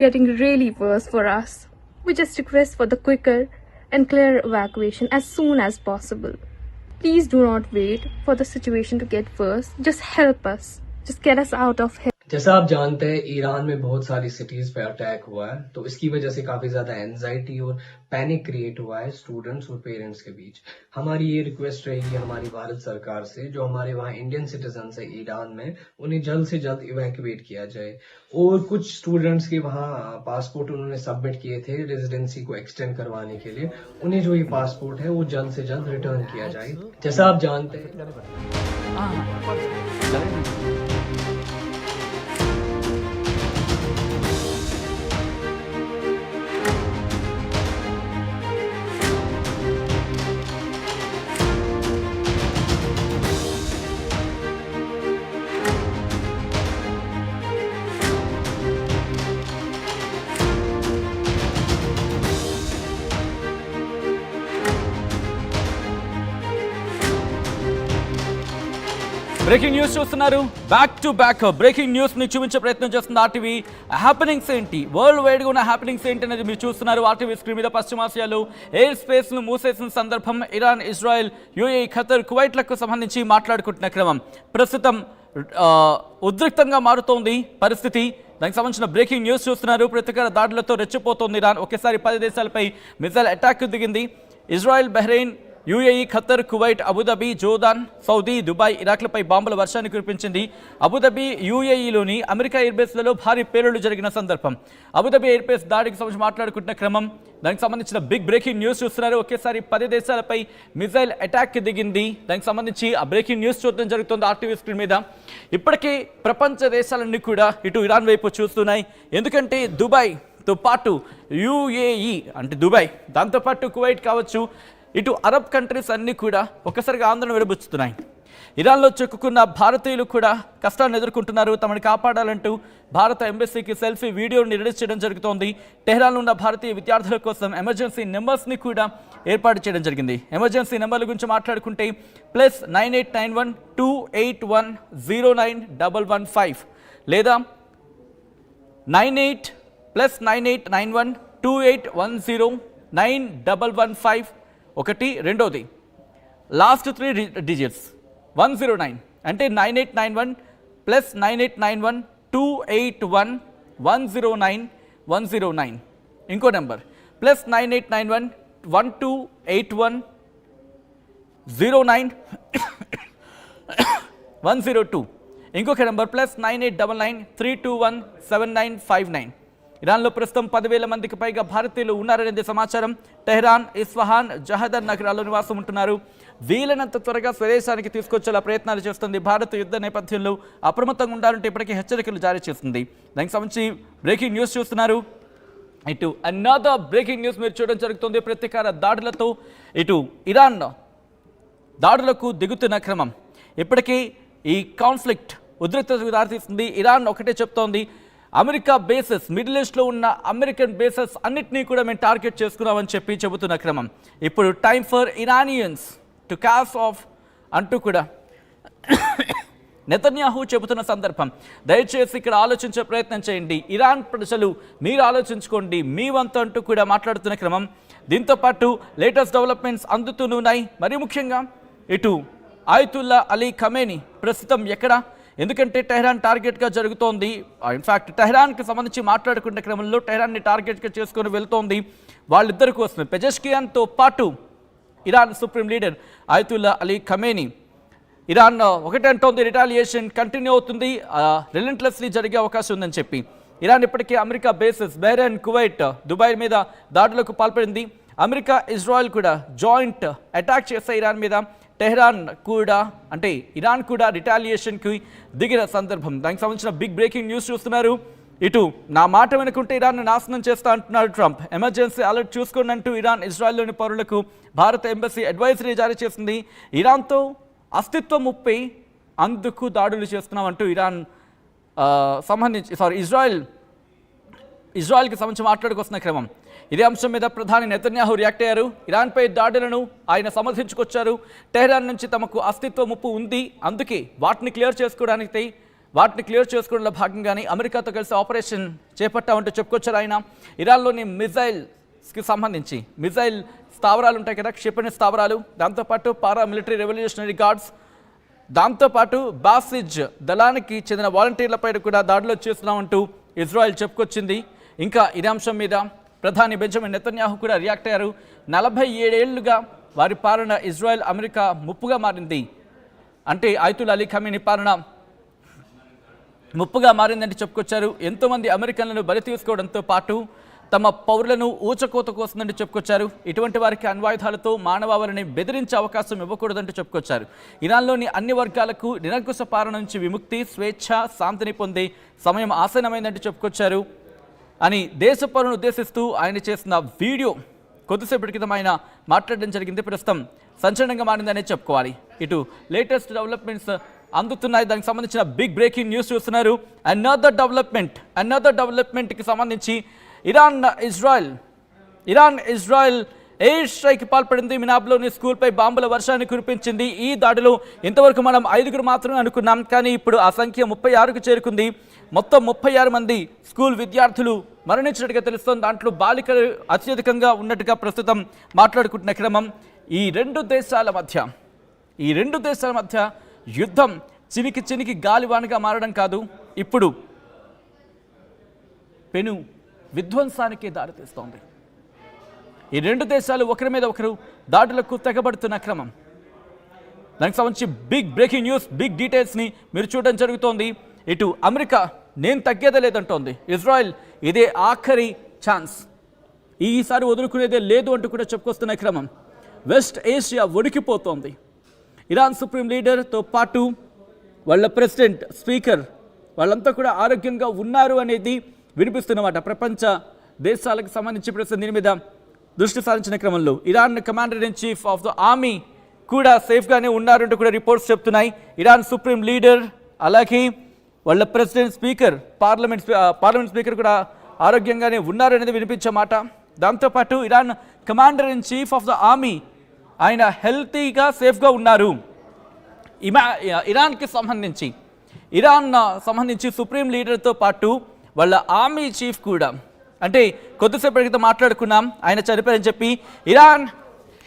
getting really worse for us. We just request for the quicker and clear evacuation as soon as possible. Please do not wait for the situation to get worse. Just help us. Just get us out of here. जैसा आप जानते हैं Iran में बहुत सारी cities पे attack हुआ है, तो इसकी वजह से काफी ज्यादा एंजाइटी और पैनिक क्रिएट हुआ है स्टूडेंट्स और पेरेंट्स के बीच। हमारी ये रिक्वेस्ट रहेगी हमारी भारत सरकार से, जो हमारे वहाँ इंडियन सिटीजन है ईरान में, उन्हें जल्द से जल्द इवैक्यूएट किया जाए। और कुछ स्टूडेंट्स के वहाँ पासपोर्ट उन्होंने सबमिट किए थे रेजिडेंसी को एक्सटेंड करवाने के लिए, उन्हें जो ये पासपोर्ट है वो जल्द से जल्द रिटर्न किया जाए। जैसा आप जानते हैं బ్రేకింగ్ న్యూస్ చూస్తున్నారు. Back to back breaking news ని చూపించే ప్రయత్నం చేస్తుంది ఆర్టీవీ. హ్యాపెనింగ్స్ ఏంటి, వరల్డ్ వైడ్ గా ఉన్న హ్యాపెనింగ్స్ ఏంటి అనేది మీరు చూస్తున్నారు ఆర్టీవీ స్క్రీన్ మీద. పశ్చిమాసియాలో ఎయిర్ స్పేస్ ను మూసేసిన సందర్భం ఇరాన్, ఇజ్రాయెల్, యుఏఈ, ఖతర్, కువైట్లకు సంబంధించి మాట్లాడుకుంటున్న క్రమం ప్రస్తుతం ఉద్రిక్తంగా మారుతోంది పరిస్థితి. దానికి సంబంధించిన బ్రేకింగ్ న్యూస్ చూస్తున్నారు. ప్రతీకార దాడులతో రెచ్చిపోతోంది ఇరాన్. ఒకేసారి 10 దేశాలపై మిసైల్ అటాక్ దిగింది. Israel, Bahrain, UAE, Qatar, Kuwait, Abu Dhabi, Jordan, Saudi, Dubai, ఇరాక్లపై బాంబుల వర్షాన్ని కురిపించింది. అబుదాబి, యుఏఈలోని అమెరికా ఎయిర్బేస్లలో భారీ పేలుళ్లు జరిగిన సందర్భం. అబుదాబి ఎయిర్బేస్ దాడికి సంబంధించి మాట్లాడుకుంటున్న క్రమం. దానికి సంబంధించిన బిగ్ బ్రేకింగ్ న్యూస్ చూస్తున్నారు. ఒకేసారి 10 దేశాలపై మిసైల్ అటాక్ దిగింది. దానికి సంబంధించి ఆ బ్రేకింగ్ న్యూస్ చూడడం జరుగుతుంది ఆర్టీవీ స్క్రీన్ మీద. ఇప్పటికే ప్రపంచ దేశాలన్నీ కూడా ఇటు ఇరాన్ వైపు చూస్తున్నాయి. ఎందుకంటే దుబాయ్తో పాటు యుఏఈ అంటే దుబాయ్, దాంతోపాటు కువైట్ కావచ్చు, ఇటు అరబ్ కంట్రీస్ అన్నీ కూడా ఒక్కసారిగా ఆందోళన వెలుబుచ్చుతున్నాయి. ఇరాన్లో చిక్కుకున్న భారతీయులు కూడా కష్టాన్ని ఎదుర్కొంటున్నారు. తమని కాపాడాలంటూ భారత ఎంబసీకి సెల్ఫీ వీడియోని రిలీజ్ చేయడం జరుగుతోంది. టెహ్రాన్లో ఉన్న భారతీయ విద్యార్థుల కోసం ఎమర్జెన్సీ నెంబర్స్ని కూడా ఏర్పాటు చేయడం జరిగింది. ఎమర్జెన్సీ నెంబర్ల గురించి మాట్లాడుకుంటే +9891 281 09115 లేదా 9891 281 09115 ఒకటి, రెండోది లాస్ట్ 3 డిజిట్స్ 109 అంటే 9891 +9891 281 109 109. ఇంకో నెంబర్ +9891 1281 09 102. ఇంకొక నెంబర్ +9899 321 7959. ఇరాన్లో ప్రస్తుతం 10,000 మందికి పైగా భారతీయులు ఉన్నారనేది సమాచారం. టెహ్రాన్, ఇస్ఫహాన్, జహదర్ నగరాల్లో నివాసం ఉంటున్నారు. వీలైనంత త్వరగా స్వదేశానికి తీసుకొచ్చేలా ప్రయత్నాలు చేస్తుంది భారత్. యుద్ధ నేపథ్యంలో అప్రమత్తంగా ఉండాలంటే ఇప్పటికే హెచ్చరికలు జారీ చేస్తుంది. దానికి సంబంధించి బ్రేకింగ్ న్యూస్ చూస్తున్నారు. ఇటు అనదర్ బ్రేకింగ్ న్యూస్ మీరు చూడడం జరుగుతుంది. ప్రతీకార దాడులతో ఇటు ఇరాన్ దాడులకు దిగుతున్న క్రమం. ఇప్పటికీ ఈ కాన్ఫ్లిక్ట్ ఉద్రిక్తతకు దారితీస్తుంది. ఇరాన్ ఒకటే చెప్తోంది, అమెరికా బేసెస్, మిడిల్ ఈస్ట్లో ఉన్న అమెరికన్ బేసెస్ అన్నిటినీ కూడా మేము టార్గెట్ చేసుకున్నామని చెబుతున్న క్రమం. ఇప్పుడు time for Iranians to cash of అంటూ కూడా నెతన్యాహు చెబుతున్న సందర్భం. దయచేసి ఇక్కడ ఆలోచించే ప్రయత్నం చేయండి, ఇరాన్ ప్రజలు మీరు ఆలోచించుకోండి, మీ వంతు అంటూ కూడా మాట్లాడుతున్న క్రమం. దీంతోపాటు లేటెస్ట్ డెవలప్మెంట్స్ అందుతూనున్నాయి. మరీ ముఖ్యంగా ఇటు ఆయతుల్లా అలీ ఖమేనీ ప్రస్తుతం ఎక్కడ, ఎందుకంటే టెహ్రాన్ టార్గెట్గా జరుగుతోంది. ఇన్ఫ్యాక్ట్ టెహ్రాన్కి సంబంధించి మాట్లాడుకునే క్రమంలో టెహ్రాన్ని టార్గెట్గా చేసుకొని వెళ్తోంది. వాళ్ళిద్దరి కోసం పెజెష్కియాన్తో పాటు Iran supreme leader ఆయతుల్లా Ali Khamenei. Iran ఒకటే అంటోంది, రిటాలియేషన్ కంటిన్యూ అవుతుంది, రిలెంట్లెస్లీ జరిగే అవకాశం ఉందని చెప్పి. ఇరాన్ ఇప్పటికే America bases Bahrain, Kuwait, Dubai మీద దాడులకు పాల్పడింది. అమెరికా, ఇజ్రాయెల్ కూడా జాయింట్ అటాక్ చేసే ఇరాన్ మీద. టెహ్రాన్ కూడా అంటే ఇరాన్ కూడా రిటాలియేషన్కి దిగిన సందర్భం. దానికి సంబంధించిన బిగ్ బ్రేకింగ్ న్యూస్ చూస్తున్నారు. ఇటు నా మాట వినుకుంటే ఇరాన్ను నాశనం చేస్తా అంటున్నాడు ట్రంప్. ఎమర్జెన్సీ అలర్ట్ చూసుకోండి అంటూ ఇరాన్, ఇజ్రాయెల్లోని పౌరులకు భారత ఎంబసీ అడ్వైజరీ జారీ చేసింది. ఇరాన్తో అస్తిత్వ ముప్పై, అందుకు దాడులు చేస్తున్నామంటూ ఇరాన్ ఇజ్రాయెల్కి సంబంధించి మాట్లాడుకొస్తున్న క్రమం. ఇదే అంశం మీద ప్రధాని నెతన్యాహు రియాక్ట్ అయ్యారు. ఇరాన్పై దాడులను ఆయన సమర్థించుకొచ్చారు. టెహ్రాన్ నుంచి తమకు అస్తిత్వ ముప్పు ఉంది, అందుకే వాటిని క్లియర్ చేసుకోవడానికి వాటిని క్లియర్ చేసుకోవడంలో భాగంగానే అమెరికాతో కలిసి ఆపరేషన్ చేపట్టామంటూ చెప్పుకొచ్చారు ఆయన. ఇరాన్లోని మిజైల్స్కి సంబంధించి మిజైల్ స్థావరాలు ఉంటాయి కదా, క్షిపణి స్థావరాలు, దాంతోపాటు పారామిలిటరీ రెవల్యూషనరీ గార్డ్స్, దాంతోపాటు బాసిజ్ దళానికి చెందిన వాలంటీర్లపై కూడా దాడులు చేస్తున్నామంటూ ఇజ్రాయెల్ చెప్పుకొచ్చింది. ఇంకా ఇదే అంశం మీద ప్రధాని బెంజమిన్ నెతన్యాహు కూడా రియాక్ట్ అయ్యారు. 47 ఏళ్లుగా వారి పాలన ఇజ్రాయెల్ అమెరికా ముప్పుగా మారింది, అంటే అయతుల్లా అలీ ఖమీనీ పాలన ముప్పుగా మారిందంటే చెప్పుకొచ్చారు. ఎంతోమంది అమెరికన్లను బలి తీసుకోవడంతో పాటు తమ పౌరులను ఊచకోత కోస్తుందంటూ చెప్పుకొచ్చారు. ఇటువంటి వారికి అణ్వాయుధాలతో మానవాళిని బెదిరించే అవకాశం ఇవ్వకూడదంటూ చెప్పుకొచ్చారు. ఇరాన్లోని అన్ని వర్గాలకు నిరంకుశ పాలన నుంచి విముక్తి, స్వేచ్ఛ, శాంతిని పొందే సమయం ఆసన్నమైందంటూ చెప్పుకొచ్చారు అని దేశ పౌరులను ఉద్దేశిస్తూ ఆయన చేసిన వీడియో కొద్దిసేపటి క్రితం ఆయన మాట్లాడడం జరిగింది. ప్రస్తుతం సంచలనంగా మారిందనే చెప్పుకోవాలి. ఇటు లేటెస్ట్ డెవలప్మెంట్స్ అందుతున్నాయి. దానికి సంబంధించిన బిగ్ బ్రేకింగ్ న్యూస్ చూస్తున్నారు. అనదర్ డెవలప్మెంట్కి సంబంధించి ఇరాన్ ఇజ్రాయెల్ ఎయిర్ స్ట్రైక్ పాల్పడింది. మినాబ్లోని స్కూల్పై బాంబుల వర్షాన్ని కురిపించింది. ఈ దాడిలో ఇంతవరకు మనం 5 మాత్రమే అనుకున్నాం, కానీ ఇప్పుడు ఆ సంఖ్య 36కు చేరుకుంది. మొత్తం 36 మంది స్కూల్ విద్యార్థులు మరణించినట్టుగా తెలుస్తోంది. దాంట్లో బాలికలు అత్యధికంగా ఉన్నట్టుగా ప్రస్తుతం మాట్లాడుకుంటున్న క్రమం. ఈ రెండు దేశాల మధ్య యుద్ధం చినికి గాలివానగా మారడం కాదు, ఇప్పుడు పెను విధ్వంసానికి దారితీస్తోంది. ఈ రెండు దేశాలు ఒకరి మీద ఒకరు దాడులకు తెగబడుతున్న క్రమం. దానికి సంబంధించి బిగ్ బ్రేకింగ్ న్యూస్, బిగ్ డీటెయిల్స్ని మీరు చూడడం జరుగుతోంది. ఇటు అమెరికా నేను తగ్గేదే లేదంటోంది. ఇజ్రాయెల్ ఇదే ఆఖరి ఛాన్స్, ఈసారి వదులుకునేదే లేదు అంటూ కూడా చెప్పుకొస్తున్న క్రమం. వెస్ట్ ఏషియా వణికిపోతోంది. ఇరాన్ సుప్రీం లీడర్తో పాటు వాళ్ళ ప్రెసిడెంట్, స్పీకర్ వాళ్ళంతా కూడా ఆరోగ్యంగా ఉన్నారు అనేది వినిపిస్తున్నమాట. ప్రపంచ దేశాలకు సంబంధించి ప్రస్తుతం దీని మీద దృష్టి సారించిన క్రమంలో Iran commander in chief of the army కూడా సేఫ్గానే ఉన్నారంటూ కూడా రిపోర్ట్స్ చెప్తున్నాయి. ఇరాన్ సుప్రీం లీడర్ అలాగే వాళ్ళ ప్రెసిడెంట్, స్పీకర్, పార్లమెంట్ స్పీకర్ కూడా ఆరోగ్యంగానే ఉన్నారనేది వినిపించే మాట. దాంతోపాటు Iran commander in chief of the army ఆయన హెల్తీగా సేఫ్గా ఉన్నారు. ఇరాన్ సంబంధించి సుప్రీం లీడర్తో పాటు వాళ్ళ ఆర్మీ చీఫ్ కూడా, అంటే కొద్దిసేపటి క్రితం మాట్లాడుకున్నాం ఆయన చనిపోయారని చెప్పి.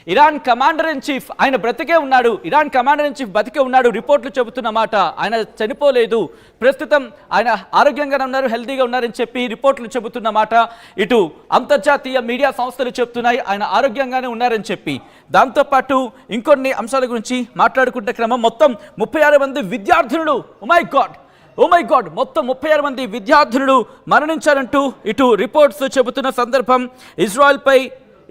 ఇరాన్ కమాండర్ ఇన్ చీఫ్ ఆయన బ్రతికే ఉన్నాడు, ఇరాన్ కమాండర్ ఇన్ చీఫ్ బతికే ఉన్నాడు రిపోర్ట్లు చెబుతున్నమాట. ఆయన చనిపోలేదు, ప్రస్తుతం ఆయన ఆరోగ్యంగానే ఉన్నారు, హెల్తీగా ఉన్నారని చెప్పి రిపోర్ట్లు చెబుతున్నమాట. ఇటు అంతర్జాతీయ మీడియా సంస్థలు చెప్తున్నాయి ఆయన ఆరోగ్యంగానే ఉన్నారని చెప్పి. దాంతోపాటు ఇంకొన్ని అంశాల గురించి మాట్లాడుకుంటే క్రమం మొత్తం 36 మంది విద్యార్థులు, ఓ మై గాడ్ మొత్తం 36 మంది విద్యార్థులు మరణించారంటూ ఇటు రిపోర్ట్స్ చెబుతున్న సందర్భం.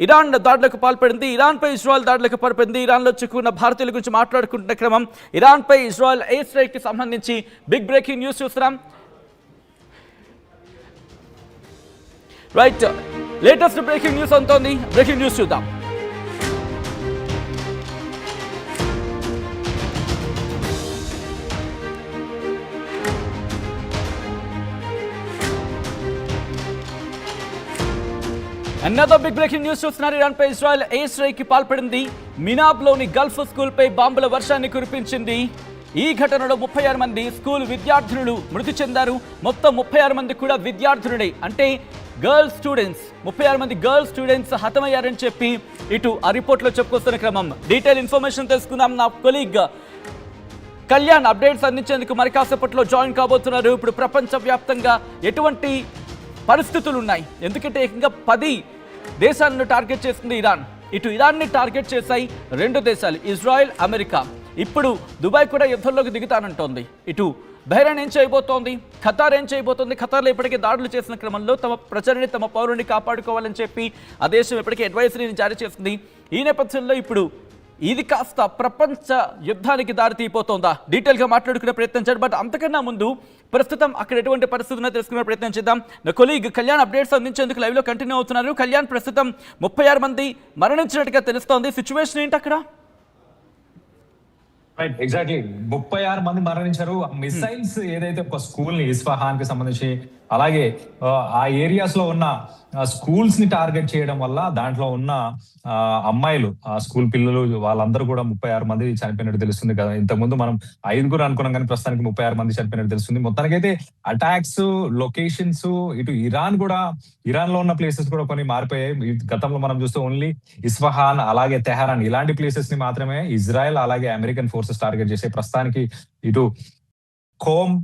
ఇరాన్ దాడులకు పాల్పడింది, ఇరాన్పై ఇజ్రాయెల్ దాడులకు పాల్పడింది. ఇరాన్లో చిక్కుకున్న భారతీయుల గురించి మాట్లాడుకుంటున్న క్రమం. ఇరాన్పై ఇజ్రాయెల్ ఎయిర్ స్ట్రైక్కి సంబంధించి బిగ్ బ్రేకింగ్ న్యూస్ చూస్తున్నాం. రైట్, లేటెస్ట్ బ్రేకింగ్ న్యూస్ అంతోంది. బ్రేకింగ్ న్యూస్ చూద్దాం. అన్నదో బిగ్ బ్రేకింగ్ న్యూస్ చూస్తున్నారు. ఇరాన్పై ఇజ్రాయెల్ ఎయిర్ స్ట్రైక్కి పాల్పడింది. మినాబ్లోని గల్ఫ్ స్కూల్పై బాంబుల వర్షాన్ని కురిపించింది. ఈ ఘటనలో 36 మంది స్కూల్ విద్యార్థులు మృతి చెందారు. మొత్తం 36 మంది కూడా విద్యార్థులే, అంటే గర్ల్స్ స్టూడెంట్స్. 36 మంది గర్ల్స్ స్టూడెంట్స్ హతమయ్యారని చెప్పి ఇటు ఆ రిపోర్ట్లో చెప్పుకొస్తున్న క్రమం. డీటెయిల్ ఇన్ఫర్మేషన్ తెలుసుకుందాం. నా కొలీగ్ కళ్యాణ్ అప్డేట్స్ అందించేందుకు మరి కాసేపట్లో జాయిన్ కాబోతున్నారు. ఇప్పుడు ప్రపంచవ్యాప్తంగా ఎటువంటి పరిస్థితులు ఉన్నాయి, ఎందుకంటే ఏకంగా 10 దేశాలను టార్గెట్ చేస్తుంది ఇరాన్. ఇటు ఇరాన్ని టార్గెట్ చేశాయి 2 దేశాలు, ఇజ్రాయెల్, అమెరికా. ఇప్పుడు దుబాయ్ కూడా యుద్ధంలోకి దిగుతానంటోంది. ఇటు బహ్రెయిన్ ఏం చేయబోతోంది, ఖతార్ ఏం చేయబోతోంది. ఖతార్లో ఇప్పటికే దాడులు చేసిన క్రమంలో తమ ప్రజల్ని, తమ పౌరుని కాపాడుకోవాలని చెప్పి ఆ దేశం ఇప్పటికే అడ్వైజరీని జారీ చేస్తుంది. ఈ నేపథ్యంలో ఇప్పుడు ఇది కాస్త ప్రపంచ యుద్ధానికి దారి తీయబోతోందా, డీటెయిల్గా మాట్లాడుకునే ప్రయత్నం చేద్దాం. బట్ అంతకన్నా ముందు ప్రస్తుతం అక్కడ ఎటువంటి పరిస్థితుల్లో తెలుసుకునే ప్రయత్నం చేద్దాం. నా కొలీగ్ కళ్యాణ్ అప్డేట్స్ అందించేందుకు లైవ్లో కంటిన్యూ అవుతున్నారు. కళ్యాణ్, ప్రస్తుతం 36 మంది మరణించినట్టుగా తెలుస్తోంది, సిచ్యువేషన్ ఏంటి అక్కడ? Right, exactly. 36 మంది మరణించారు. మిసైల్స్ ఏదైతే ఒక స్కూల్ ని ఇస్ఫహాన్ కి సంబంధించి, అలాగే ఆ ఏరియాస్ లో ఉన్న స్కూల్స్ ని టార్గెట్ చేయడం వల్ల దాంట్లో ఉన్న అమ్మాయిలు, ఆ స్కూల్ పిల్లలు వాళ్ళందరూ కూడా 36 మంది చనిపోయినట్టు తెలుస్తుంది కదా. ఇంతకుముందు మనం 5 అనుకున్నాం, కానీ ప్రస్తుతానికి 36 మంది చనిపోయినట్టు తెలుస్తుంది. మొత్తానికైతే అటాక్స్ లొకేషన్స్, ఇటు ఇరాన్ లో ఉన్న ప్లేసెస్ కూడా కొన్ని మారిపోయాయి. గతంలో మనం చూస్తే ఓన్లీ ఇస్ఫహాన్, అలాగే తెహరాన్ ఇలాంటి ప్లేసెస్ ని మాత్రమే ఇజ్రాయెల్ అలాగే అమెరికన్ ఫోర్సెస్ టార్గెట్ చేసే. ప్రస్తుతానికి ఇటు ఖోమ్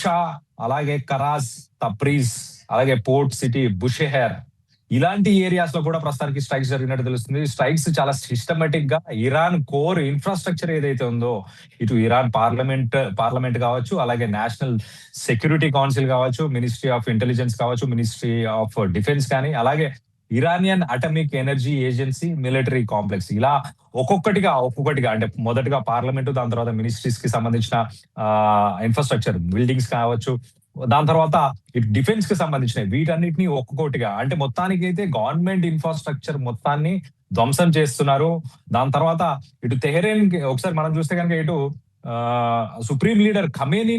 షా, అలాగే కరాజ్, తబ్రీజ్, అలాగే పోర్ట్ సిటీ బుషెహర్ ఇలాంటి ఏరియాస్ లో కూడా ప్రస్తుతానికి స్ట్రైక్స్ జరిగినట్టు తెలుస్తుంది. స్ట్రైక్స్ చాలా సిస్టమేటిక్ గా ఇరాన్ కోర్ ఇన్ఫ్రాస్ట్రక్చర్ ఏదైతే ఉందో, ఇటు ఇరాన్ పార్లమెంట్ కావచ్చు, అలాగే నేషనల్ సెక్యూరిటీ కౌన్సిల్ కావచ్చు, మినిస్ట్రీ ఆఫ్ ఇంటెలిజెన్స్ కావచ్చు, మినిస్ట్రీ ఆఫ్ డిఫెన్స్ కానీ, అలాగే Iranian atomic energy agency military complex, ఇలా ఒక్కొక్కటిగా అంటే మొదటగా పార్లమెంట్, దాని తర్వాత మినిస్ట్రీస్ కి సంబంధించిన ఇన్ఫ్రాస్ట్రక్చర్ బిల్డింగ్స్ కావచ్చు, దాని తర్వాత ఇటు డిఫెన్స్ కి సంబంధించిన వీటన్నిటిని ఒక్కొక్కటిగా, అంటే మొత్తానికి అయితే గవర్నమెంట్ ఇన్ఫ్రాస్ట్రక్చర్ మొత్తాన్ని ధ్వంసం చేస్తున్నారు. దాని తర్వాత ఇటు తెహ్రాన్ ఒకసారి మనం చూస్తే కనుక, ఇటు సుప్రీం లీడర్ ఖమేనీని